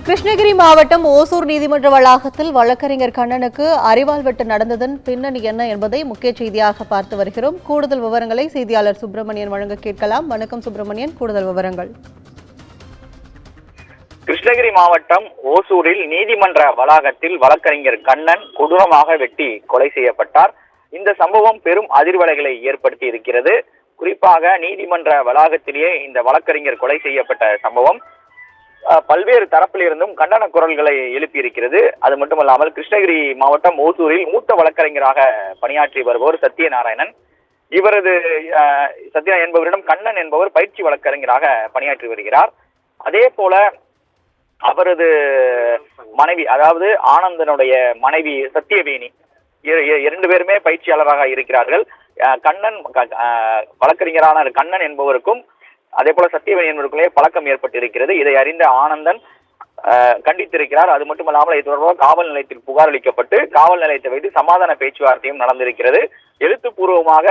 கிருஷ்ணகிரி மாவட்டம் ஓசூர் நீதிமன்ற வளாகத்தில் வழக்கறிஞர் கண்ணனுக்கு அரிவாள் வெட்டு நடந்ததன் பின்னணி என்ன என்பதை முக்கிய செய்தியாக பார்த்து வருகிறோம். கூடுதல் விவரங்களை செய்தியாளர் சுப்பிரமணியன் வழங்க கேட்கலாம். வணக்கம் சுப்பிரமணியன், கூடுதல் விவரங்கள். கிருஷ்ணகிரி மாவட்டம் ஓசூரில் நீதிமன்ற வளாகத்தில் வழக்கறிஞர் கண்ணன் கொடூரமாக வெட்டி கொலை செய்யப்பட்டார். இந்த சம்பவம் பெரும் அதிர்வலைகளை ஏற்படுத்தி இருக்கிறது. குறிப்பாக நீதிமன்ற வளாகத்திலேயே இந்த வழக்கறிஞர் கொலை செய்யப்பட்ட சம்பவம் பல்வேறு தரப்பிலிருந்தும் கண்டன குரல்களை எழுப்பியிருக்கிறது. அது மட்டுமல்லாமல் கிருஷ்ணகிரி மாவட்டம் ஓசூரில் மூத்த வழக்கறிஞராக பணியாற்றி வருபவர் சத்யநாராயணன், இவரது சத்யா என்பவரிடம் கண்ணன் என்பவர் பயிற்சி வழக்கறிஞராக பணியாற்றி வருகிறார். அதே போல அவரது மனைவி, அதாவது ஆனந்தனுடைய மனைவி சத்தியவேணி, இரண்டு பேருமே பயிற்சியாளராக இருக்கிறார்கள். கண்ணன் வழக்கறிஞரான கண்ணன் என்பவருக்கும் அதே போல சத்தியவேணி என்பவருக்குள்ளே பழக்கம் ஏற்பட்டிருக்கிறது. இதை அறிந்த ஆனந்தன் கண்டித்திருக்கிறார். அது மட்டுமல்லாமல் இது தொடர்பாக காவல் நிலையத்தில் புகார் அளிக்கப்பட்டு காவல் நிலையத்தை வைத்து சமாதான பேச்சுவார்த்தையும் நடந்திருக்கிறது. எழுத்துப்பூர்வமாக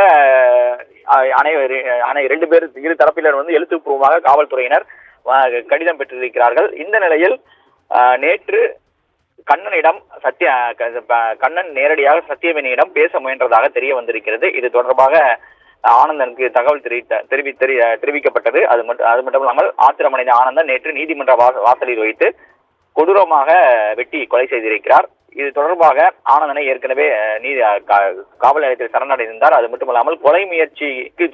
இரு தரப்பினர் எழுத்துப்பூர்வமாக காவல்துறையினர் கடிதம் பெற்றிருக்கிறார்கள். இந்த நிலையில் நேற்று கண்ணனிடம் கண்ணன் நேரடியாக சத்தியவேணியிடம் பேச முயன்றதாக தெரிய வந்திருக்கிறது. இது தொடர்பாக ஆனந்தனுக்கு தகவல் தெரிவிக்கப்பட்டது. அது மட்டும் இல்லாமல் ஆத்திரமடைந்த ஆனந்தன் நேற்று நீதிமன்ற வாசலில் வைத்து கொடூரமாக வெட்டி கொலை செய்திருக்கிறார். இது தொடர்பாக ஆனந்தனை ஏற்கனவே காவல் நிலையத்தில் சரணடைந்தார். அது மட்டுமல்லாமல் கொலை முயற்சிக்கு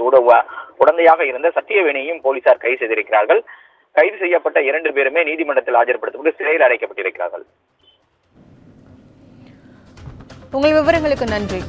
உடந்தையாக இருந்த சத்தியவேணியையும் போலீசார் கைது செய்திருக்கிறார்கள். கைது செய்யப்பட்ட 2 பேருமே நீதிமன்றத்தில் ஆஜர்படுத்தப்பட்டு சிறையில் அடைக்கப்பட்டிருக்கிறார்கள். உங்கள் விவரங்களுக்கு நன்றி.